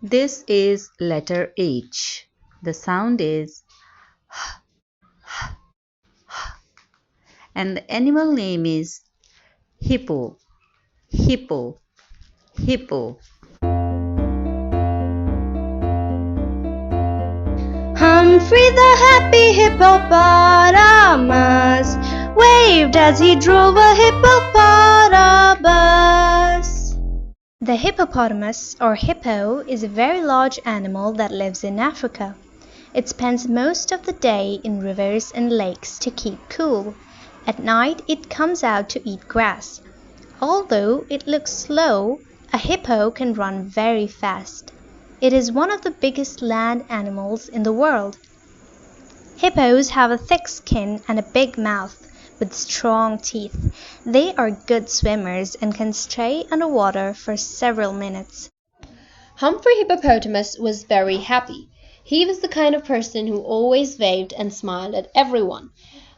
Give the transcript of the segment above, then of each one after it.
This is letter H. The sound is and the animal name is hippo, hippo, hippo. Humphrey the happy hippopotamus waved as he drove a hippopotamus. The hippopotamus, or hippo, is a very large animal that lives in Africa. It spends most of the day in rivers and lakes to keep cool. At night it comes out to eat grass. Although it looks slow, a hippo can run very fast. It is one of the biggest land animals in the world. Hippos have a thick skin and a big mouth with strong teeth. They are good swimmers and can stay underwater for several minutes. Humphrey Hippopotamus was very happy. He was the kind of person who always waved and smiled at everyone.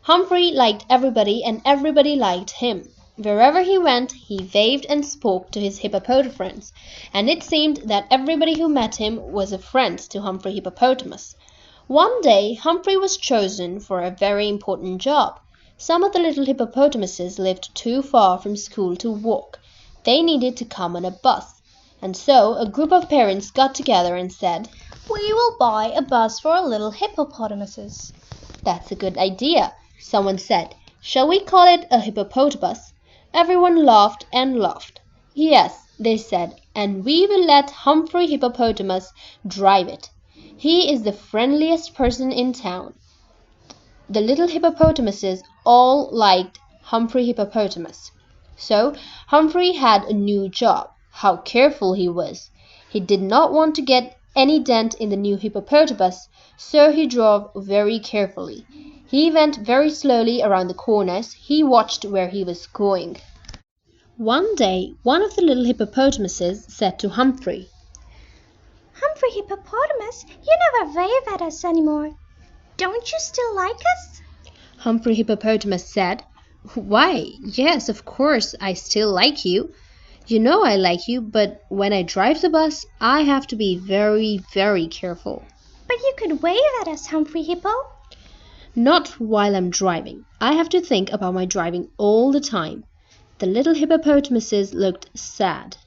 Humphrey liked everybody and everybody liked him. Wherever he went, he waved and spoke to his hippopotamus friends, and it seemed that everybody who met him was a friend to Humphrey Hippopotamus. One day, Humphrey was chosen for a very important job. Some of the little hippopotamuses lived too far from school to walk. They needed to come on a bus, and so a group of parents got together and said, "We will buy a bus for our little hippopotamuses." "That's a good idea," someone said. "Shall we call it a hippopotamus?" Everyone laughed and laughed. "Yes," they said, "and we will let Humphrey Hippopotamus drive it. He is the friendliest person in town." The little hippopotamuses all liked Humphrey Hippopotamus. So Humphrey had a new job. How careful he was! He did not want to get any dent in the new hippopotamus, so he drove very carefully. He went very slowly around the corners. He watched where he was going. One day, one of the little hippopotamuses said to Humphrey, "Humphrey Hippopotamus, you never wave at us anymore. Don't you still like us?" Humphrey Hippopotamus said, "Why, yes, of course, I still like you. You know I like you, but when I drive the bus, I have to be very, very careful." "But you could wave at us, Humphrey Hippo." "Not while I'm driving. I have to think about my driving all the time." The little hippopotamuses looked sad.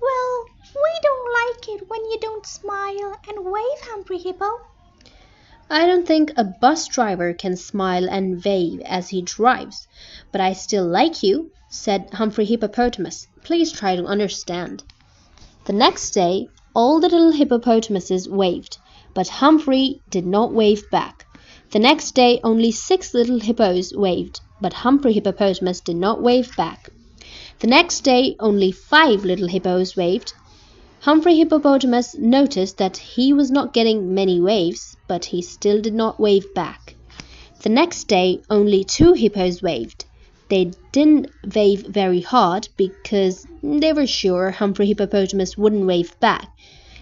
"Well, we don't like it when you don't smile and wave, Humphrey Hippo." "I don't think a bus driver can smile and wave as he drives, but I still like you," said Humphrey Hippopotamus. "Please try to understand." The next day, all the little hippopotamuses waved, but Humphrey did not wave back. The next day, only 6 little hippos waved, but Humphrey Hippopotamus did not wave back. The next day, only 5 little hippos waved. Humphrey Hippopotamus noticed that he was not getting many waves, but he still did not wave back. The next day, only 2 hippos waved. They didn't wave very hard because they were sure Humphrey Hippopotamus wouldn't wave back,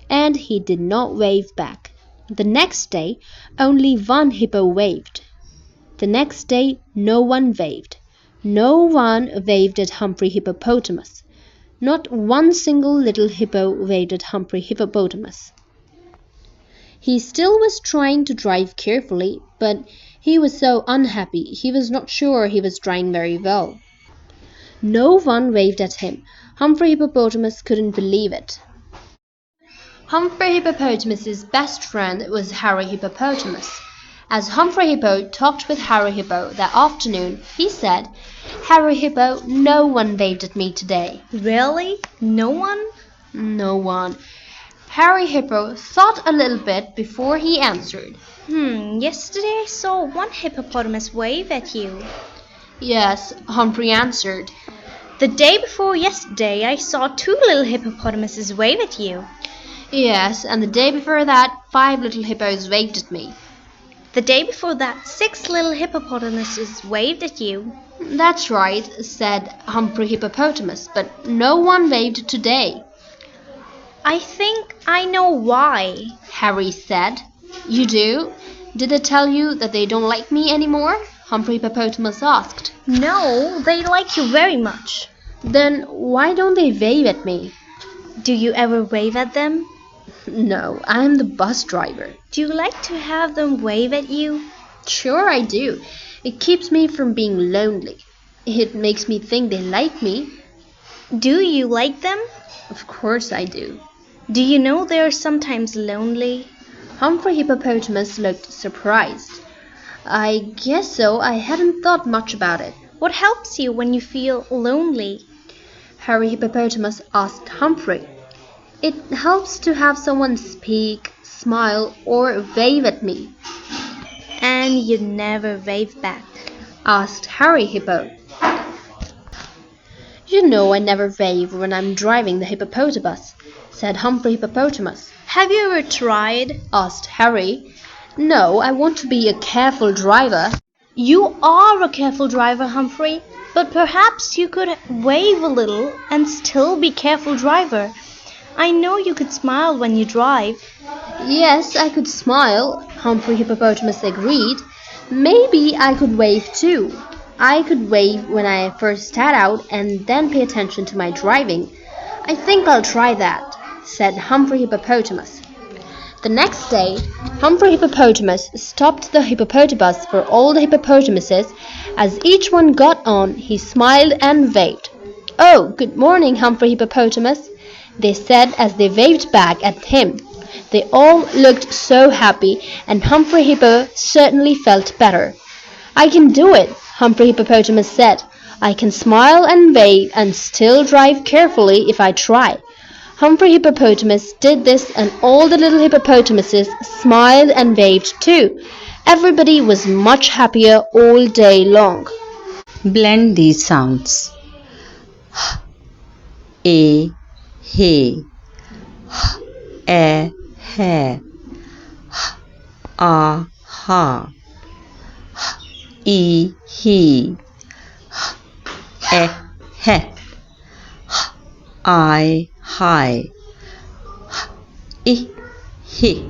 and he did not wave back. The next day, only 1 hippo waved. The next day, no one waved. No one waved at Humphrey Hippopotamus. Not one single little hippo waved at Humphrey Hippopotamus. He still was trying to drive carefully, but he was so unhappy he was not sure he was driving very well. No one waved at him. Humphrey Hippopotamus couldn't believe it. Humphrey Hippopotamus's best friend was Harry Hippopotamus. As Humphrey Hippo talked with Harry Hippo that afternoon, he said, "Harry Hippo, no one waved at me today." "Really? No one?" "No one." Harry Hippo thought a little bit before he answered. Yesterday I saw 1 hippopotamus wave at you." "Yes," Humphrey answered. "The day before yesterday I saw 2 little hippopotamuses wave at you." "Yes, and the day before that, 5 little hippos waved at me." "The day before that 6 little hippopotamuses waved at you." "That's right," said Humphrey Hippopotamus, "but no one waved today." "I think I know why," Harry said. "You do? Did they tell you that they don't like me anymore?" Humphrey Hippopotamus asked. "No, they like you very much." "Then why don't they wave at me?" "Do you ever wave at them?" No, I'm the bus driver. Do you like to have them wave at you? Sure I do. It keeps me from being lonely. It makes me think they like me. Do you like them? Of course I do. Do you know they are sometimes lonely? Humphrey Hippopotamus looked surprised. I guess so. I hadn't thought much about it. What helps you when you feel lonely? Harry Hippopotamus asked Humphrey. It helps to have someone speak, smile, or wave at me, And you never wave back. asked Harry Hippo. You know I never wave when I'm driving the hippopotamus, said Humphrey Hippopotamus. Have you ever tried? Asked Harry. No, I want to be a careful driver. You are a careful driver, Humphrey, but perhaps you could wave a little and still be careful driver. I know you could smile when you drive. Yes, I could smile, Humphrey Hippopotamus agreed. Maybe I could wave too. I could wave when I first start out and then pay attention to my driving. I think I'll try that, said Humphrey Hippopotamus. The next day, Humphrey Hippopotamus stopped the hippopotamus for all the hippopotamuses. As each one got on, he smiled and waved. Oh, good morning, Humphrey Hippopotamus, they said as they waved back at him. They all looked so happy, and Humphrey Hippo certainly felt better. I can do it, Humphrey Hippopotamus said. I can smile and wave and still drive carefully if I try. Humphrey Hippopotamus did this, and all the little hippopotamuses smiled and waved too. Everybody was much happier all day long. Blend these sounds. A, he, a, he, a, ha, e, he, a, he, I, hi, I, he.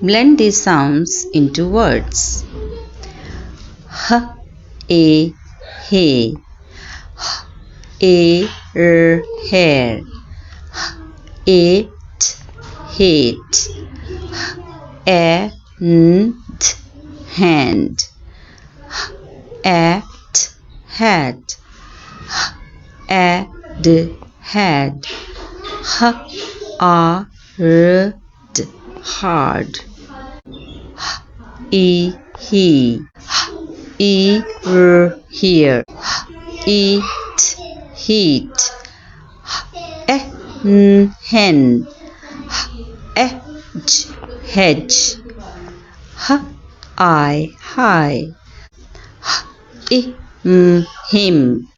Blend these sounds into words. H, a, he, a, hair, it, hate, and, hand, at, had, add, had, hard, hard, he, here, eat, heat, hen, edge, hedge, I, high, him,